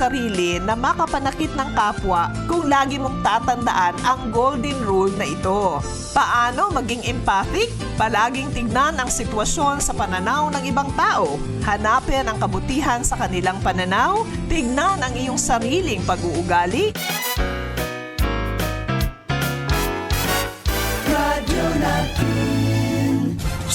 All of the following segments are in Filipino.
sarili na makapanakit ng kapwa kung lagi mong tatandaan ang golden rule na ito. Paano maging empathic? Palaging tignan ang sitwasyon sa pananaw ng ibang tao. Hanapin ang kabutihan sa kanilang pananaw. Tignan ang iyong sariling pag-uugali.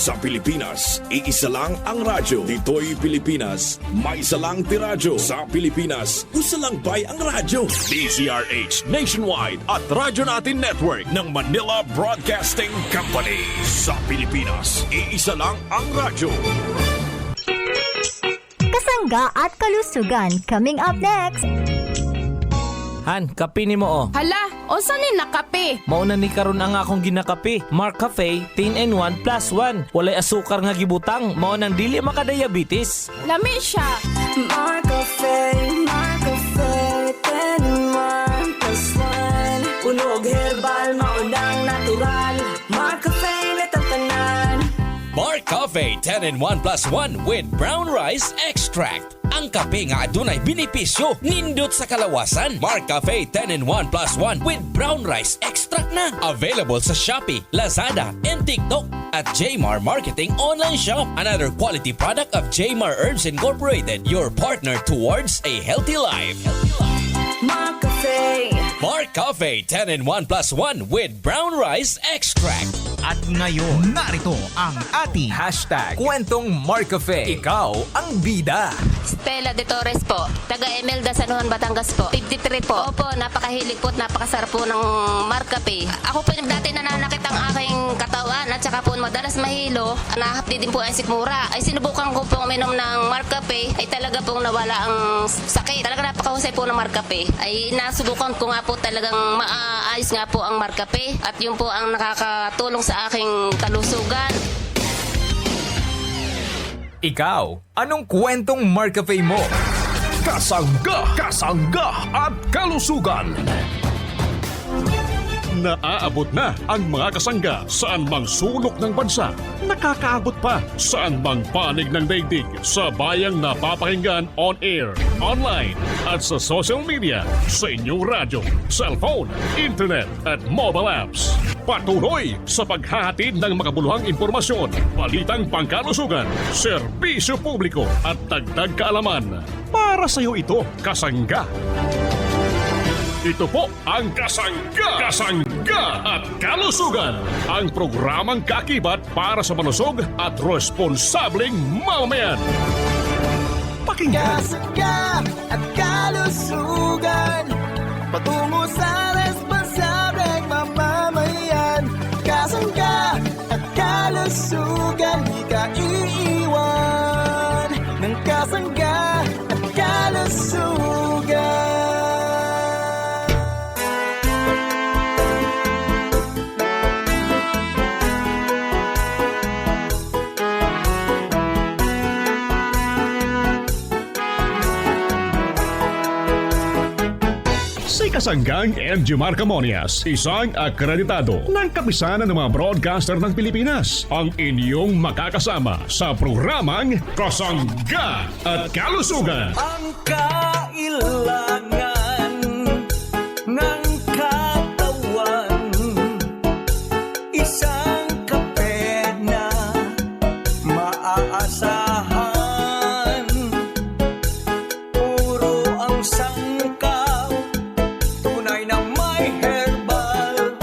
Sa Pilipinas, iisa lang ang radyo. Dito'y Pilipinas, may isa lang tiradyo. Sa Pilipinas, usa lang bay ang radyo. DZRH Nationwide at Radyo Natin Network ng Manila Broadcasting Company. Sa Pilipinas, iisa lang ang radyo. Kasangga at kalusugan coming up next. Han, kape ni mo oh. Hala, o saan ni nakape? Mauna ni karon ang akong ginakape. Mark Cafe 10-in-1 plus 1. Walay asukar nga gibutang. Mao nang dili makadiabetes. Lami siya. Mark Cafe, 10-in-1 plus 1. Unog herbal, maunang natural. Mark Cafe na tatanan. Mark Cafe 10-in-1 plus 1 with brown rice extract. Ang kape nga adunay benepisyo, nindot sa kalawasan. Mark Cafe 10-in-1 plus 1 with brown rice extract na. Available sa Shopee, Lazada, and TikTok at Jmar Marketing Online Shop. Another quality product of Jmar Herbs Incorporated, your partner towards a healthy life. Mark Cafe. Mark Cafe 10-in-1 plus 1 with brown rice extract. At ngayon, narito ang ating #Kwentong Mark Cafe. Ikaw ang bida. Stella de Torres po, taga Emelda, San Juan, Batangas po. 53 po. Opo, napakahilig po at napakasarap po ng Mark Cafe. Ako po dati nananakit ang aking katawan at saka po madalas mahilo. Nahapdi din po ang sikmura. Ay sinubukan ko pong uminom ng Mark Cafe ay talaga pong nawala ang sakit. Talaga napakahusay po ng Mark Cafe. Ay nasubukan ko nga po talagang maayos nga po ang Mark Cafe at yun po ang nakakatulong sa aking kalusugan. Ikaw, anong kwentong Mark Cafe mo? Kasangga at kalusugan. Naaabot na ang mga kasangga saan mang sulok ng bansa. Nakakaabot pa saan mang panig ng daigdig sa bayang napapakinggan on air, online at sa social media, sa inyong radyo, cellphone, internet at mobile apps. Patuloy sa paghahatid ng makabuluhang impormasyon, balitang pangkalusugan, serbisyo publiko at dagdag kaalaman. Para sa iyo ito, kasangga. Ito po ang Kasangga at Kalusugan, ang programang kakibat para sa malusog at responsableng mamamayan. Pakinggan! Kasangga at kalusugan, patungo sa responsableng mamamayan. Kasangga at kalusugan, di ka iiwan ng kasangga at kalusugan. Si Kasanggang MG Marcamonias, isang akreditado ng kapisanan ng mga broadcaster ng Pilipinas, ang inyong makakasama sa programang Kasangga at Kalusugan. Ang kailangan ng katawan, isang kape na maaasahan. Puro ang sangkaw, tunay na may herbal.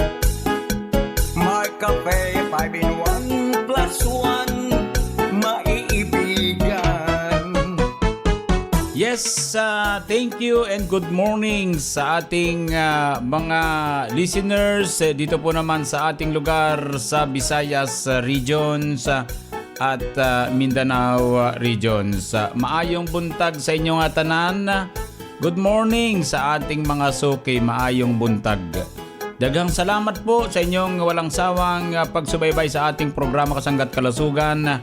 Mark Cafe 5-in-1 plus 1, maiibigan. Yes, thank you and good morning sa ating mga listeners dito po naman sa ating lugar sa Visayas regions at Mindanao regions. Maayong buntag sa inyong tanan. Good morning sa ating mga suki, maayong buntag. Daghang salamat po sa inyong walang sawang pagsubaybay sa ating programa Kasangga at Kalusugan.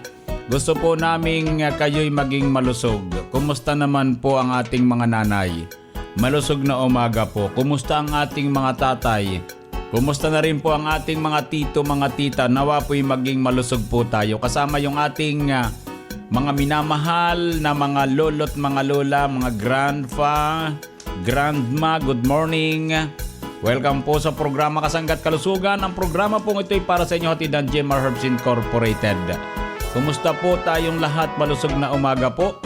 Gusto po naming kayo'y maging malusog. Kumusta naman po ang ating mga nanay? Malusog na umaga po. Kumusta ang ating mga tatay? Kumusta na rin po ang ating mga tito, mga tita? Nawa po'y maging malusog po tayo. Kasama yung ating mga minamahal na mga lolo't mga lola, mga grandpa, grandma, good morning. Welcome po sa programa Kasanggat Kalusugan. Ang programa pong ito ay para sa inyo hatid ng Jemar Herbs Incorporated. Kumusta po tayong lahat? Malusog na umaga po.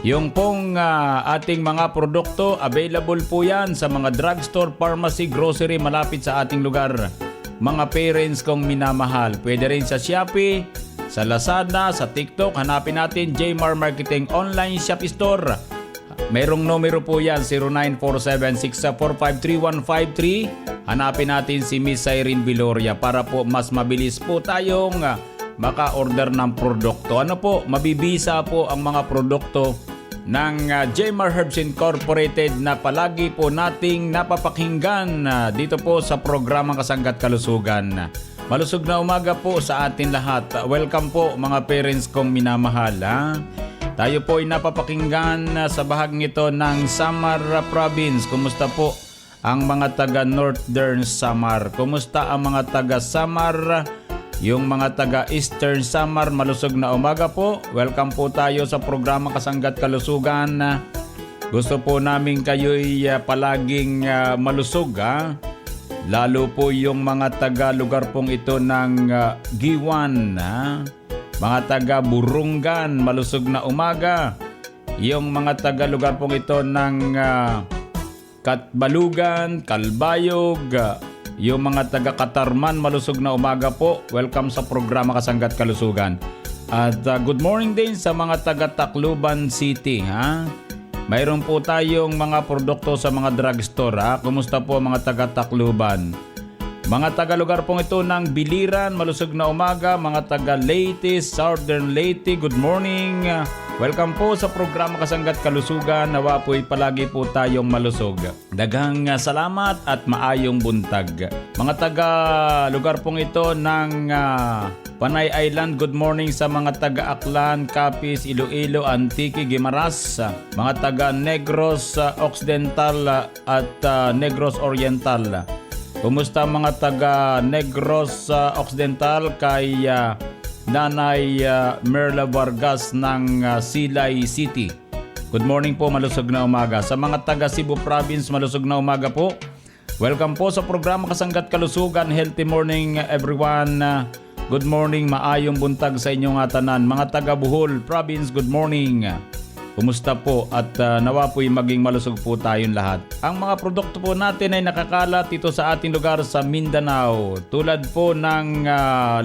Yung pong ating mga produkto, available po yan sa mga drugstore, pharmacy, grocery malapit sa ating lugar. Mga parents kong minamahal, pwede rin sa Shopee, sa Lazada, sa TikTok, hanapin natin Jmar Marketing Online Shop Store. Merong numero po yan, 0947-645-3153. Hanapin natin si Miss Irene Viloria para po mas mabilis po tayong maka-order ng produkto. Ano po, mabibisa po ang mga produkto ng Jmar Herbs Incorporated na palagi po nating napapakinggan dito po sa programang Kasanggat Kalusugan. Malusog na umaga po sa atin lahat. Welcome po mga parents kong minamahal. Tayo po ay napapakinggan sa bahaging ito ng Samar Province. Kumusta po ang mga taga Northern Samar? Kumusta ang mga taga Samar? Yung mga taga Eastern Samar, malusog na umaga po. Welcome po tayo sa programa Kasanggat Kalusugan. Gusto po namin kayo'y palaging malusog. Lalo po yung mga taga lugar pong ito ng Giwan. Mga taga Burungan, malusog na umaga. Yung mga taga lugar pong ito ng Katbalugan, Kalbayog, yung mga taga Katarman, malusog na umaga po. Welcome sa programa Kasanggat Kalusugan. At good morning din sa mga taga Tacloban City. Mayroon po tayong mga produkto sa mga drugstore. Kumusta po mga taga Tacloban? Mga taga lugar pong ito ng Biliran, malusog na umaga. Mga taga Leyte, Southern Leyte, good morning. Welcome po sa programa Kasanggat Kalusugan. Nawa po'y palagi po tayong malusog. Daghang salamat at maayong buntag. Mga taga lugar pong ito ng Panay Island, good morning sa mga taga Aklan, Capiz, Iloilo, Antique, Guimaras. Mga taga Negros Occidental at Negros Oriental. Kumusta mga taga Negros Occidental kay Nanay Merla Vargas ng Silay City? Good morning po, malusog na umaga. Sa mga taga Cebu Province, malusog na umaga po. Welcome po sa programa Kasanggat Kalusugan. Healthy morning everyone. Good morning, maayong buntag sa inyong tanan. Mga taga Bohol Province, good morning. Kumusta po at nawa po'y maging malusog po tayong lahat. Ang mga produkto po natin ay nakakalat dito sa ating lugar sa Mindanao. Tulad po ng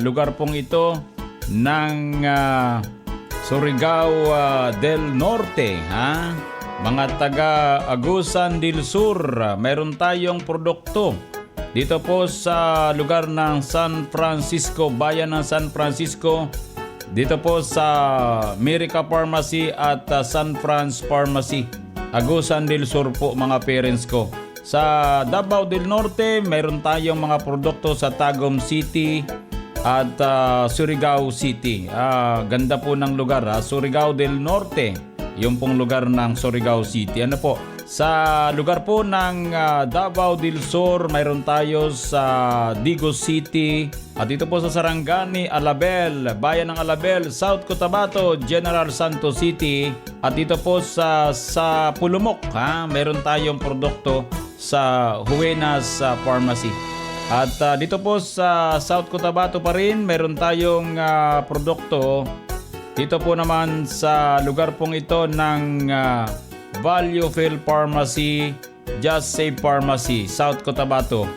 lugar pong ito ng Surigao del Norte, mga taga Agusan del Sur, meron tayong produkto dito po sa lugar ng San Francisco, bayan ng San Francisco, dito po sa Mirica Pharmacy at San Franz Pharmacy, Agusan del Sur po mga parents ko. Sa Davao del Norte, meron tayong mga produkto sa Tagum City at Surigao City. Ganda po ng lugar, Surigao del Norte, yung pong lugar ng Surigao City. Ano po? Sa lugar po ng Davao del Sur, mayroon tayo sa Digos City. At dito po sa Sarangani, Alabel, bayan ng Alabel, South Cotabato, General Santos City. At dito po sa Pulumok, mayroon tayong produkto sa Huenas Pharmacy. At dito po sa South Cotabato pa rin, meron tayong produkto. Dito po naman sa lugar pong ito ng Valuefill Pharmacy, Just Save Pharmacy, South Cotabato.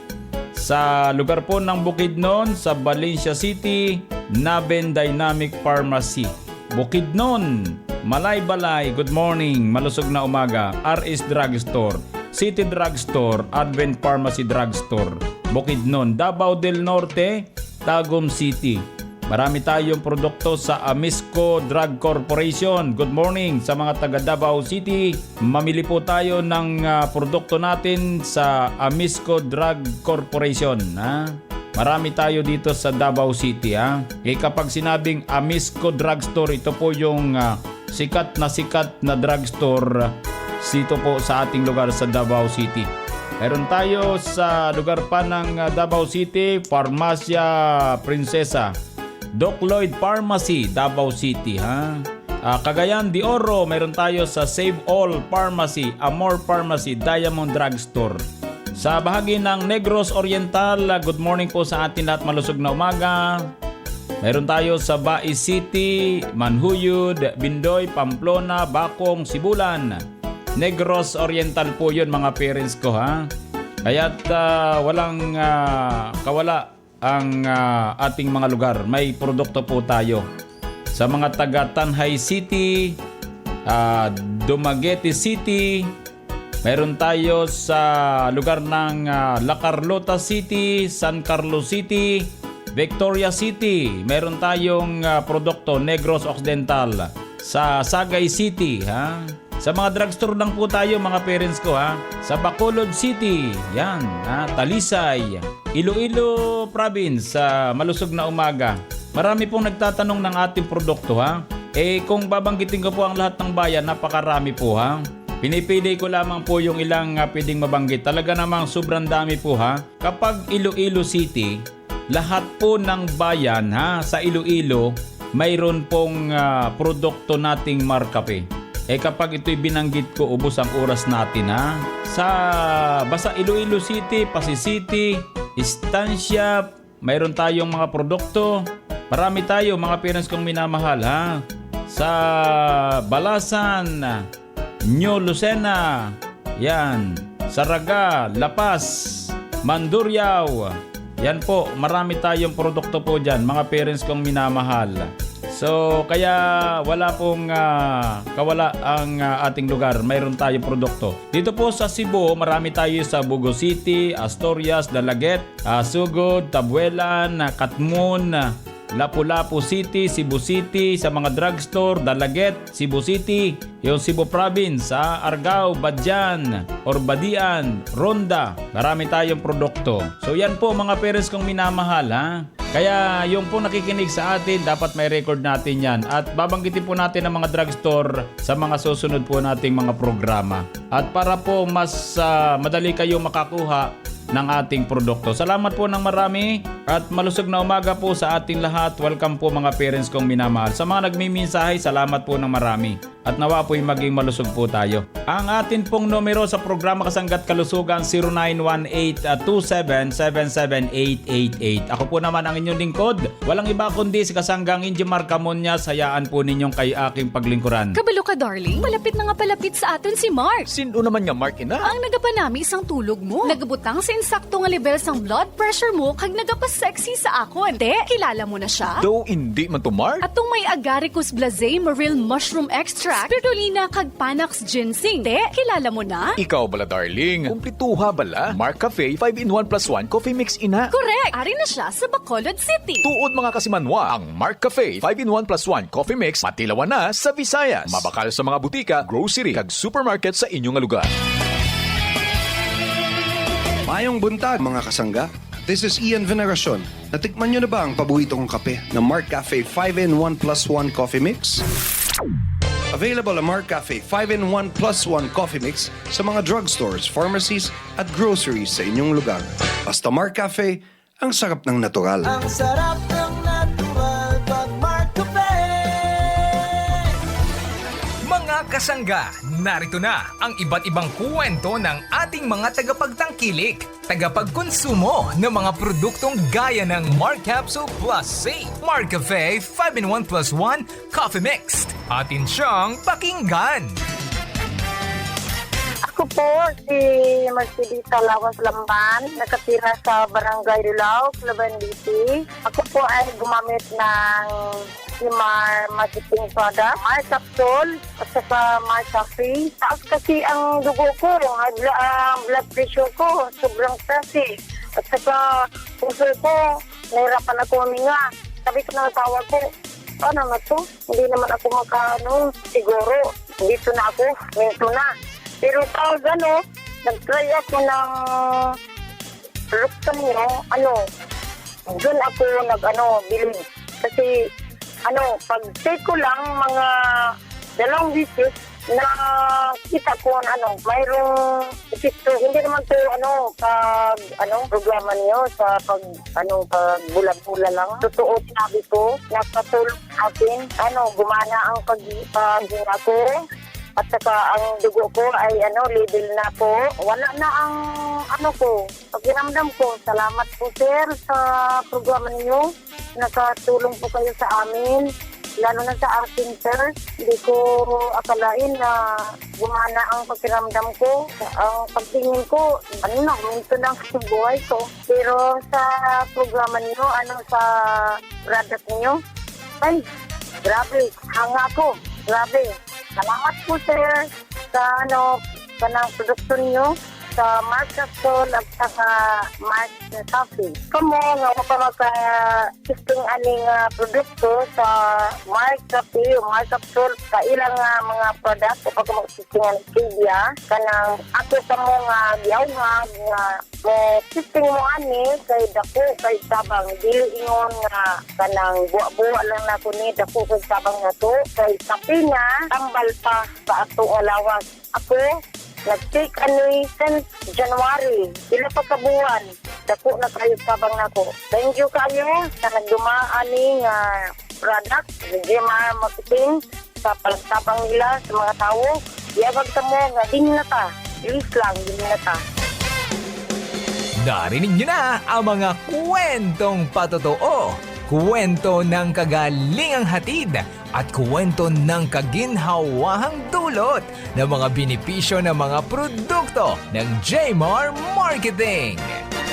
Sa lugar po ng Bukidnon, sa Valencia City, Naben Dynamic Pharmacy. Bukidnon, Malay-Balay, good morning, malusog na umaga. RS Drugstore, City Drugstore, Advent Pharmacy Drugstore, Bukidnon. Davao del Norte, Tagum City. Marami tayong produkto sa Amisco Drug Corporation. Good morning sa mga taga Davao City. Mamili po tayo ng produkto natin sa Amisco Drug Corporation. Marami tayo dito sa Davao City. Kapag sinabing Amisco Drugstore, ito po yung sikat na drugstore dito po sa ating lugar sa Davao City. Meron tayo sa lugar pa ng Davao City, Farmacia Princesa, Doc Lloyd Pharmacy, Davao City. Cagayan de Oro, meron tayo sa Save All Pharmacy, Amor Pharmacy, Diamond Drugstore. Sa bahagi ng Negros Oriental, good morning po sa atin lahat, malusog na umaga. Meron tayo sa Bai City, Manhuyud, Bindoy, Pamplona, Bacong, Sibulan. Negros Oriental po yun mga parents ko ha. Kaya't walang kawala ang ating mga lugar. May produkto po tayo. Sa mga taga Tanhay City, Dumaguete City, meron tayo sa lugar ng La Carlota City, San Carlos City, Victoria City. Meron tayong produkto Negros Occidental sa Sagay City, ha? Sa mga drugstore lang po tayo mga parents ko ha. Sa Bacolod City, yan, Talisay, Iloilo Province, malusog na umaga. Marami pong nagtatanong ng ating produkto ha. Kung babanggitin ko po ang lahat ng bayan, napakarami po ha. Pinipili ko lamang po yung ilang pwedeng mabanggit. Talaga namang sobrang dami po ha. Kapag Iloilo City, lahat po ng bayan ha sa Iloilo, mayroon pong produkto nating Marcafe. Kapag ito'y binanggit ko, ubos ang oras natin ha. Basta Iloilo City, Pasig City, Estancia, mayroon tayong mga produkto. Marami tayo mga parents kong minamahal ha. Sa Balasan, New Lucena, yan, Saraga, La Paz, Mandurriao. Yan po, marami tayong produkto po dyan mga parents kong minamahal. So, kaya wala pong kawala ang ating lugar. Mayroon tayong produkto. Dito po sa Cebu, marami tayo sa Bugo City, Asturias, Dalaget, Sugod, Tabuelan, Katmon, Lapu-Lapu City, Cebu City, sa mga drugstore, Dalaget, Cebu City, yung Cebu Province, Argao, Badyan, Orbadian, Ronda. Marami tayong produkto. So yan po mga parents kong minamahal ha. Kaya yung po nakikinig sa atin, dapat may record natin yan. At babanggitin po natin ang mga drugstore sa mga susunod po nating mga programa. At para po mas madali kayo makakuha ng ating produkto. Salamat po ng marami at malusog na umaga po sa ating lahat. Welcome po mga parents kong minamahal. Sa mga nagmiminsahe, salamat po ng marami. At nawa po'y maging malusog po tayo. Ang atin pong numero sa programa Kasanggat Kalusugan 0918-2777-888. Ako po naman ang inyong lingkod. Walang iba kundi si Kasanggang Injimar Camonias. Hayaan po ninyong kay aking paglingkuran. Kabalo ka, darling. Malapit na nga palapit sa atin si Mark. Sino naman nga Mark ina? Ang nagapanami isang tulog mo. Nagabutang sa insakto nga level sang blood pressure mo kag nagapa-sexy sa akon. Te, kilala mo na siya? Do hindi man to Mark? Atong may Agaricus blazei maril mushroom extract, spirulina kag Panax ginseng. Te, kilala mo na? Ikaw bala darling. Kumplituha bala. Mark Cafe 5-in-1 plus 1 coffee mix ina. Correct! Ari na siya sa Bacolod City. Tuod mga kasimanwa, ang Mark Cafe 5-in-1 plus 1 coffee mix matilawan na sa Visayas. Mabakal sa mga butika, grocery, kag supermarket sa inyong lugar. Mayong buntag mga kasangga. This is Ian Veneracion. Natikman nyo na ba ang paborito kong kape na Mark Cafe 5-in-1 plus 1 coffee mix? Available ang Mark Cafe 5-in-1 plus 1 coffee mix sa mga drugstores, pharmacies at groceries sa inyong lugar. Basta Mark Cafe, ang sarap ng natural. Ang sarap ng natural pag Mark Cafe. Mga kasangga, narito na ang iba't ibang kwento ng ating mga tagapagtangkilik, tagapagkonsumo ng mga produktong gaya ng Mark Capsule Plus C, Mark Cafe 5-in-1 plus 1 Coffee Mixed. Atin siyang pakinggan. Ako po si Marcelita Lawas Lamban, nakatira sa Barangay Lulaw, Laban City. Ako po ay gumamit ng Mar Marketing Product, Mar Capsule, at saka Mar Cafe. Taas kasi ang dugo ko, blood pressure ko, sobrang taas eh. At saka puso ko, nahirapan ako huminga. Sabi ko ng asawa ko, ano na to? Hindi naman ako siguro. Dito na ako, minto na. Pero pag nag-try ako ng production nyo, doon ako bilhin. Kasi, pag take ko lang mga 2 weeks na kita ko mayroong to, hindi naman to programa niyo sa pag bula-bula lang. Totoo sinabi ko, nakatulong atin, gumana ang paghinga ko. At saka ang dugo ko ay level na po. Wala na ang pakiramdam ko. Salamat po sir sa programa niyo. Nakatulong po kayo sa amin. Lalo na sa akin sir. Hindi ko akalain na gumana ang pakiramdam ko. Ang pagtingin ko, minto ng buhay ko. Pero sa programa niyo, sa product niyo, ay, grabe, hanga ko. Grabe. Salamat po sir sa kanang produksyon niyo sa Mark Capsule at saka Mark Coffee. Kamo nga mapamagka-testing aning produkto sa Mark Coffee o Mark Capsule sa ilang mga product o pagka-testing ang Kibia kanang ako sa mga giyawhag nga testing mo ani kay dako kay tabang dili ingon nga kanang buwa-buwa lang nako ni dako kay tabang nato kay tapi nga tambal pa sa ato lawas. Ako nag-take since January. Sila pa kabuwan. Dako na kayo tabang nako. Thank you kayo sa nagdumaan ni product. GMR Marketing sa palagtabang nila sa mga tao. Iyagag ta mo nga din na ta. Please lang, din na ta. Narinig nyo na ang mga kwentong patotoo. Kwento ng kagalingang hatid at kwento ng kaginhawahang dulot ng mga benepisyo ng mga produkto ng Jmar Marketing.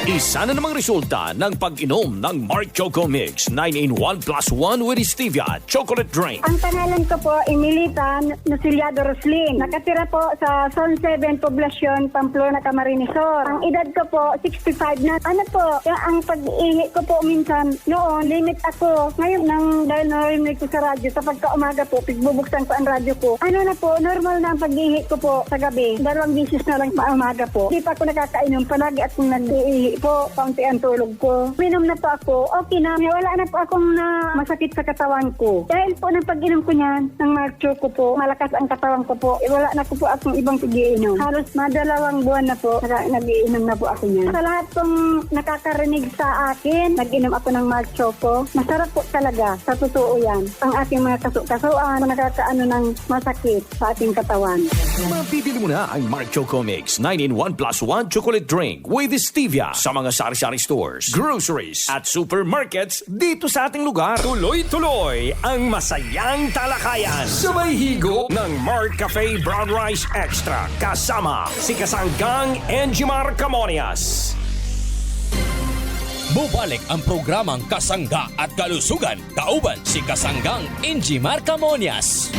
Isa na namang resulta ng pag-inom ng Mark Choco Mix 9-in-1 plus 1 with stevia chocolate drink. Ang pangalan ko po, Emilita Nusiliado Roslin. Nakatira po sa Zone 7, Poblacion, Pamplona, Camarines Sur. Ang edad ko po, 65 na. Ang pag-ihi ko po minsan, noon, limit ako. Ngayon, dahil narinig ko sa radyo, sa pagka-umaga po, pigbubuksan ko ang radyo ko. Normal na ang pag-ihi ko po sa gabi. 2 bisis na lang pa umaga po. Hindi pa ako nakakainom, palagi akong nag-ihi po, kaunti ang tulog ko. Minom na po ako, okay na. Wala na po akong masakit sa katawan ko. Dahil po ng pag-inom ko niyan, ng Mark Choco po, malakas ang katawan ko po. Wala na po akong ibang pag-iinom. Halos 2 buwan na po, nag-iinom na po ako niyan. Sa lahat pong nakakarinig sa akin, nag-inom ako ng Mark Choco. Masarap po talaga, sa totoo yan. Ang ating mga kasuan, nakakaano ng masakit sa ating katawan. Mabibili mo na ang Mark Choco Mix 9-in-1 plus 1 chocolate drink with stevia sa mga sari-sari stores, groceries at supermarkets dito sa ating lugar. Tuloy-tuloy ang masayang talakayan sa may higo ng Mark Cafe Brown Rice Extra kasama si Kasanggang Enjimar Camonias. Bubalik ang programang Kasangga at Kalusugan. Kauban si Kasanggang Enjimar Camonias.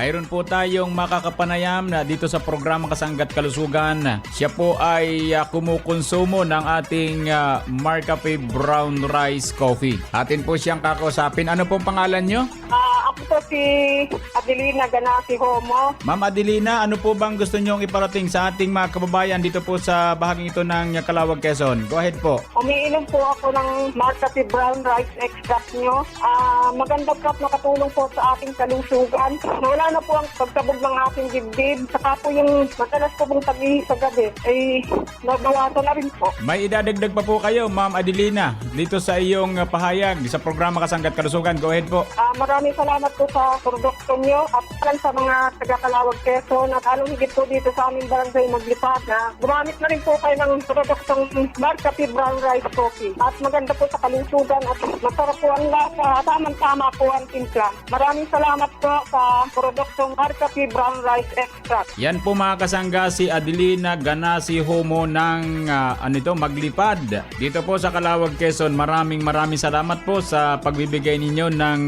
Mayroon po tayong makakapanayam na dito sa programang Kasangga't Kalusugan. Siya po ay kumukonsumo ng ating Mark Cafe Brown Rice Coffee. Atin po siyang kakausapin. Ano pong pangalan nyo? Ako po si Adelina Ganasi Homo. Ma'am Adelina, ano po bang gusto nyong iparating sa ating mga kababayan dito po sa bahaging ito ng Calauag, Quezon? Go ahead po. Umiinom po ako ng Mark Cafe Brown Rice Extract nyo. Maganda po at nakatulong po sa ating kalusugan. Wala na po ang pagkabog ng ating dibdib. Saka po yung madalas po pong tag-ihi sa gabi ay nabawasan na rin po. May idadagdag pa po kayo, Ma'am Adelina, dito sa iyong pahayag sa programa Kasangga't Kalusugan. Go ahead po. Maraming salamat po sa produkto nyo at sa mga taga-Calauag, Quezon at anong higit po dito sa aming barangay Maglipad na gumamit na rin po kayo ng produktong Mark Cafe Brown Rice Coffee. At maganda po sa kalusugan at masarap po ang lasa. Tamang-tama po ang timpla. Maraming salamat po sa produktong Mark Cafe Brown Rice Extract. Yan po mga kasangga, si Adelina Ganasi Homo ng Maglipad. Dito po sa Calauag, Quezon, maraming salamat po sa pagbibigay ninyo ng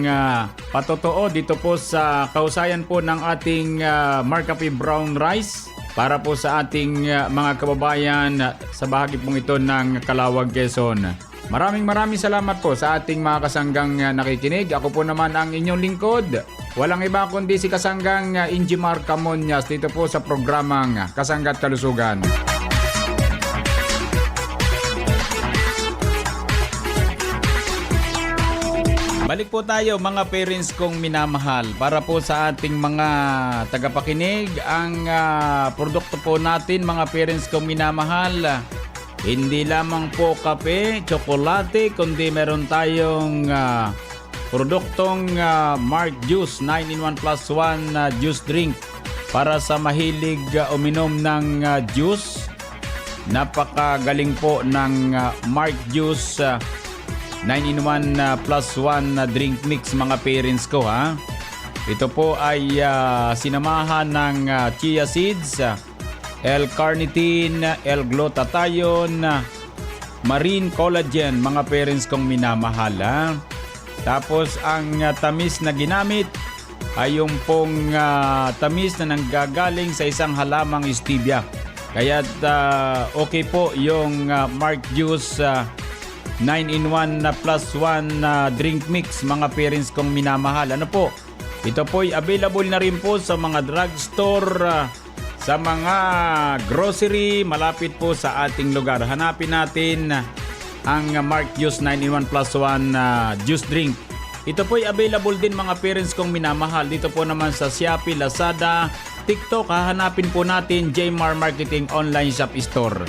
patotoo dito po sa kausayan po ng ating Mark Cafe Brown Rice para po sa ating mga kababayan sa bahagi pong ito ng Calauag, Quezon. Maraming salamat po sa ating mga kasanggang nakikinig. Ako po naman ang inyong lingkod. Walang iba kundi si kasanggang Injimar Camonias dito po sa programang Kasangga't Kalusugan. Balik po tayo mga parents kong minamahal para po sa ating mga tagapakinig. Ang produkto po natin mga parents kong minamahal, hindi lamang po kape, tsokolate, kundi meron tayong produktong Mark Juice 9-in-1 plus 1 juice drink para sa mahilig uminom ng juice. Napakagaling po ng Mark Juice 9-in-1 plus 1 drink mix mga parents ko ha. Ito po ay sinamahan ng chia seeds, L-carnitine, L-glutathione, marine collagen mga parents kong minamahal ha. Tapos ang tamis na ginamit ay yung pong tamis na nanggagaling sa isang halamang stevia. Kaya okay po yung Mark Juice 9-in-1 plus 1 drink mix mga parents kong minamahal. Ano po? Ito po ay available na rin po sa mga drugstore, sa mga grocery malapit po sa ating lugar. Hanapin natin ang Mark Juice 9-in-1 plus 1 juice drink. Ito po ay available din mga parents kong minamahal. Dito po naman sa Shopee, Lazada, TikTok. Hahanapin po natin Jmar Marketing Online Shop Store.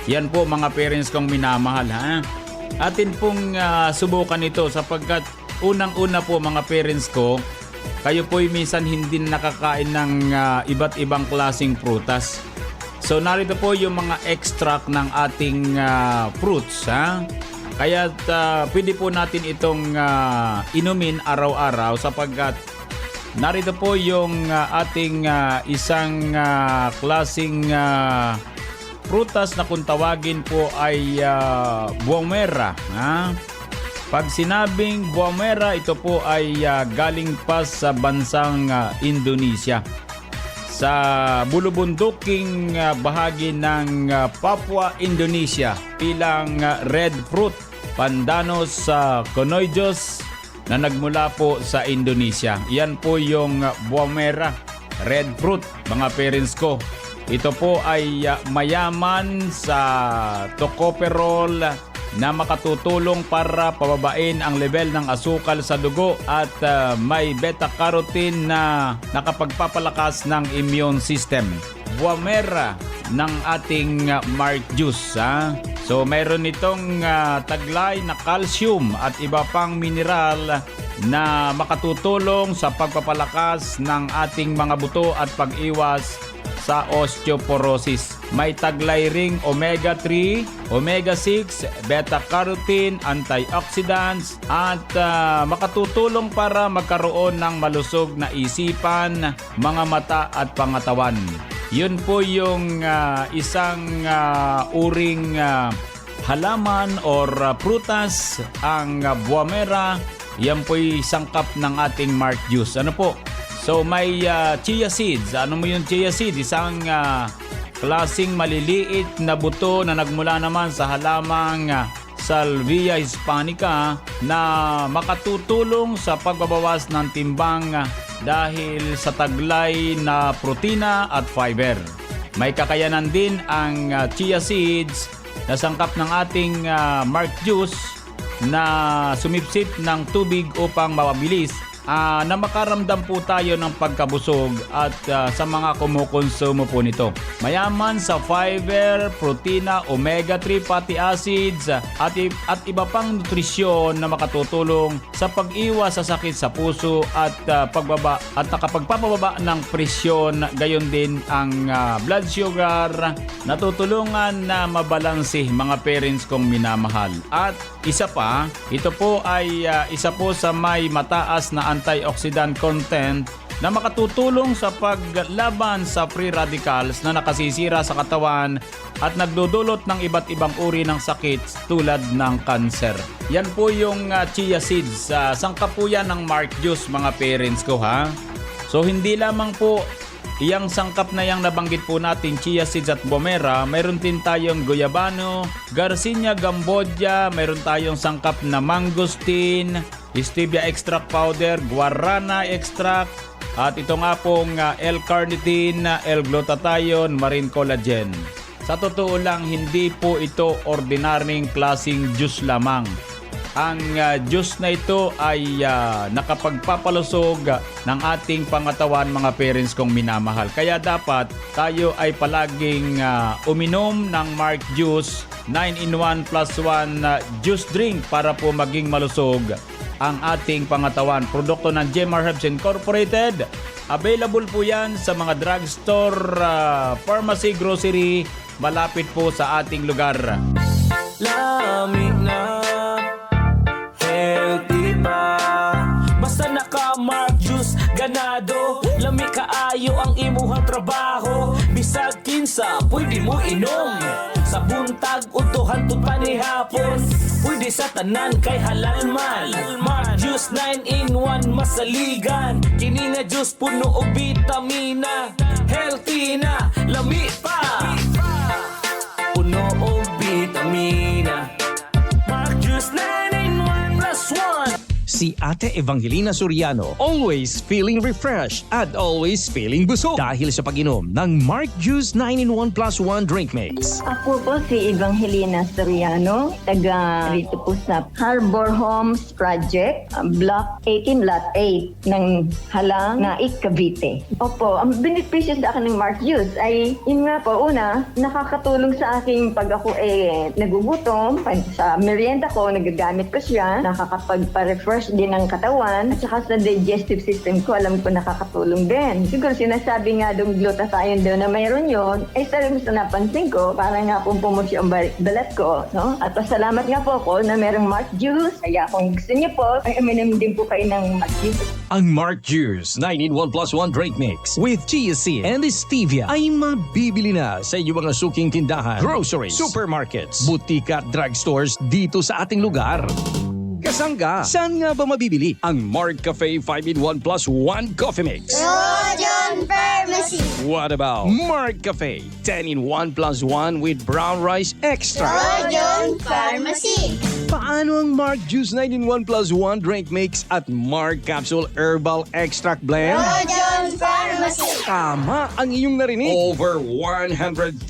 Yan po mga parents kong minamahal ha. Atin pong subukan ito sapagkat unang-una po mga parents ko, kayo po'y minsan hindi nakakain ng iba't ibang klaseng prutas. So narito po yung mga extract ng ating fruits ha. Kaya pwede po natin itong inumin araw-araw sapagkat narito po yung ating isang klaseng prutas na kung tawagin po ay buwang mera. Ha? Pag sinabing buwang mera, ito po ay galing pa sa bansang Indonesia. Sa bulubunduking bahagi ng Papua, Indonesia, bilang red fruit, Pandanus conoideus na nagmula po sa Indonesia. Yan po yung buwang mera, red fruit mga parents ko. Ito po ay mayaman sa tocopherol na makatutulong para pababain ang level ng asukal sa dugo at may beta-carotene na nakapagpapalakas ng immune system. Buwang mera ng ating Mark Juice. Ha? So mayroon itong taglay na calcium at iba pang mineral na makatutulong sa pagpapalakas ng ating mga buto at pag-iwas sa osteoporosis. May taglay ring omega-3, omega-6, beta-carotene, antioxidants at makatutulong para magkaroon ng malusog na isipan, mga mata at pangatawan. Yun po yung isang uring halaman or prutas, ang buwang mera. Yan po'y sangkap ng ating Mark Juice. Ano po? So may chia seeds. Ano mo yung chia seeds? Isang klaseng maliliit na buto na nagmula naman sa halamang Salvia hispanica na makatutulong sa pagbabawas ng timbang dahil sa taglay na protina at fiber. May kakayanan din ang chia seeds na sangkap ng ating Mark Juice na sumipsip ng tubig upang mapabilis na makaramdam po tayo ng pagkabusog at sa mga kumukonsumo po nito. Mayaman sa fiber, protina, omega-3 fatty acids at iba pang nutrisyon na makatutulong sa pag-iwas sa sakit sa puso at pagbaba at nakapagpapababa ng presyon. Gayon din ang blood sugar, natutulungan na mabalanse mga parents kong minamahal. At isa pa, ito po ay isa po sa may mataas na antioxidant content na makatutulong sa paglaban sa free radicals na nakasisira sa katawan at nagdudulot ng iba't ibang uri ng sakit tulad ng cancer. Yan po yung chia seeds. Sangkap po yan ng Mark Juice mga parents ko ha. So hindi lamang po iyang sangkap na yang nabanggit po natin, chia seeds at bomera, mayroon din tayong guyabano, garcinia gambodia, mayroon tayong sangkap na mangosteen, stevia extract powder, guarana extract, at ito nga pong L-carnitine, L-glutathione, marine collagen. Sa totoo lang, hindi po ito ordinaryong klaseng juice lamang. Ang juice na ito ay nakapagpapalusog ng ating pangatawan, mga parents kong minamahal. Kaya dapat tayo ay palaging uminom ng Mark Juice 9-in-1 plus 1 juice drink para po maging malusog ang ating pangatawan. Produkto ng Jemar Herbs Incorporated. Available po yan sa mga drugstore, pharmacy, grocery, malapit po sa ating lugar. Lami na, healthy pa. Basta naka-Mark Juice, ganado. Lami kaayo ang imuhang trabaho. Bisag kinsa, pwede mo inom. Sa buntag, utuhan to panihapon. Pwede sa tanan kay halal man. Mark Juice 9-in-1 masaligan. Kini nga juice puno og vitamina. Healthy na, lami pa. Puno og vitamina. Mark Juice 9-in-1 plus 1. Si Ate Evangelina Soriano, always feeling refreshed at always feeling busog dahil sa pag-inom ng Mark Juice 9-in-1 plus 1 drink mix. Ako po si Evangelina Soriano, taga rito po sa Harbor Homes Project, Block 18, Lot 8 ng Halang, Naik, Cavite. Opo, ang benepisyo sa akin ng Mark Juice ay, yun nga po, una, nakakatulong sa aking pag ako nagugutom, sa merienda ko, nagagamit ko siya, nakakapagpa-refresh din ng katawan, at saka sa digestive system ko, alam ko nakakatulong din. Siguro sinasabi nga doon glutathione daw na mayroon yun, ay sa napansin ko, para nga pong pumusyo ang balat ko, no? At pasalamat nga po ako na mayroong Mark Juice, kaya kung gusto niyo po, ay uminom din po kayo ng Mark Juice. Ang Mark Juice 9-in-1 plus 1 drink mix with chia seed and stevia ay mabibili na sa inyong mga suking tindahan, groceries, supermarkets, butika at drugstores dito sa ating lugar. Kasangga, saan nga ba mabibili ang Mark Cafe 5-in-1 plus 1 coffee mix? Rojon Pharmacy. What about Mark Cafe 10-in-1 plus 1 with brown rice extra? Rojon Pharmacy. Paano ang Mark Juice 9-in-1 plus 1 drink mix at Mark Capsule Herbal Extract Blend? Rojon Pharmacy. Tama ang iyong narinig. Over 143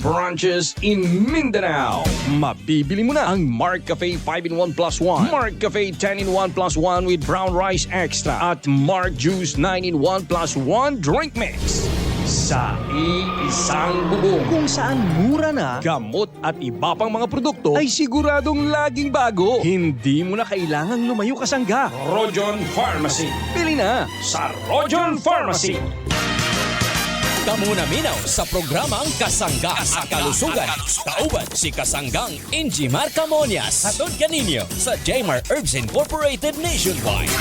branches in Mindanao. Mabibili mo na ang Mark Cafe 5-in-1 plus 1, Mark Cafe 10-in-1 plus 1 with brown rice extra at Mark Juice 9-in-1 plus 1 drink mix. Sa iisang bubong kung saan mura na, gamot at iba pang mga produkto ay siguradong laging bago. Hindi mo na kailangang lumayo kasangga. Rojon Pharmacy. Pili na sa Rojon Pharmacy. Kamuna minaw sa programang Kasangga at Kalusugan. Kauban si Kasanggang Injimar Camonias. Hatod kaninyo sa Jmar Herbs Incorporated nationwide.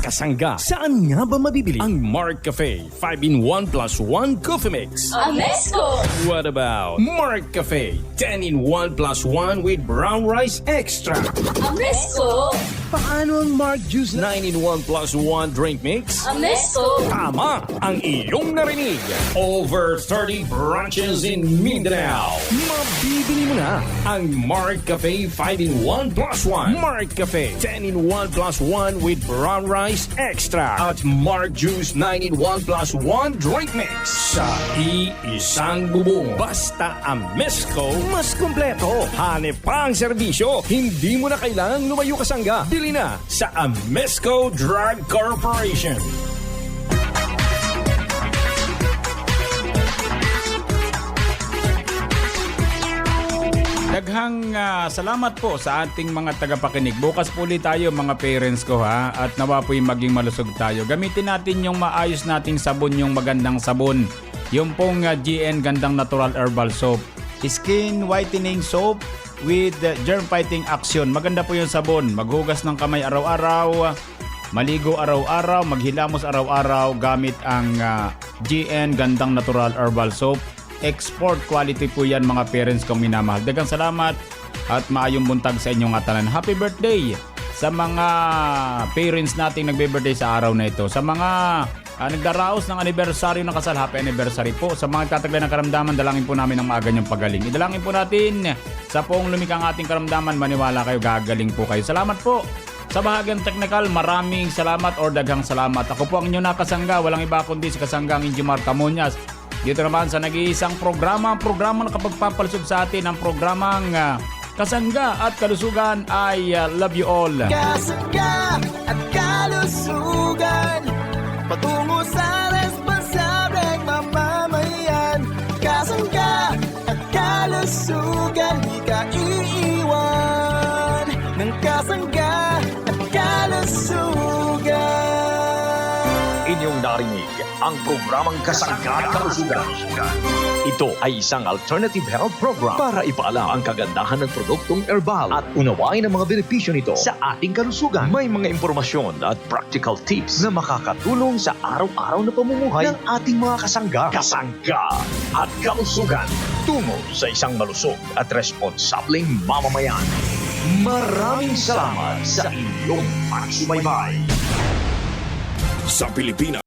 Kasangga, saan nga ba mabibili ang Mark Cafe 5-in-1 plus 1 coffee mix? Amesco. What about Mark Cafe 10-in-1 plus 1 with brown rice extra? Amesco. Paano ang Mark Juice 9-in-1 plus 1 drink mix? Amesco. Tama ang iyong narinig. Over 30 branches in Mindanao. Mabibili mo na ang Mark Cafe 5-in-1 plus 1, Mark Cafe 10-in-1 plus 1 with brown rice extra at Mark Juice 9-in-1 plus 1 drink mix. Sa iisang bubong. Basta Amesco, mas kompleto. Hanep pa ang serbisyo. Hindi mo na kailangang lumayo kasangga. Bili na sa Amesco Drug Corporation. Daghang salamat po sa ating mga tagapakinig. Bukas po ulit tayo mga parents ko ha, at nawa po'y maging malusog tayo. Gamitin natin yung maayos nating sabon, yung magandang sabon. Yung pong GN Gandang Natural Herbal Soap. Skin whitening soap with germ fighting action. Maganda po yung sabon. Maghugas ng kamay araw-araw, maligo araw-araw, maghilamos araw-araw gamit ang GN Gandang Natural Herbal Soap. Export quality po yan mga parents kong minamahal. Daghang salamat at maayong buntag sa inyong atanan. Happy birthday sa mga parents nating nagbe-birthday sa araw na ito. Sa mga nagdaraos ng anibersaryo ng kasal. Happy anniversary po. Sa mga tataglay ng karamdaman, dalangin po namin ang maaga niyong pagaling. Idalangin po natin sa poong lumikang ating karamdaman. Maniwala kayo, gagaling po kayo. Salamat po. Sa bahagyang technical, maraming salamat or daghang salamat. Ako po ang inyong nakasangga. Walang iba kundi si kasanggang Injimar Camuñas. Dito naman sa nag-iisang programa na kapagpapalusog sa atin ang programang Kasangga at Kalusugan. I love you all. Kasangga at kalusugan, patungo sa responsableng mamamayan. Kasangga at kalusugan, di ka iiwan ng kasangga at kalusugan. Inyong narinig ang programang Kasangga at Kalusugan. Ito ay isang alternative health program para ipaalam ang kagandahan ng produktong herbal at unawain ang mga benepisyo nito sa ating kalusugan. May mga impormasyon at practical tips na makakatulong sa araw-araw na pamumuhay ng ating mga kasangga. Kasangga at Kalusugan, tungo sa isang malusog at responsableng mamamayan. Maraming salamat sa inyong pagsubaybay. Sa Pilipinas.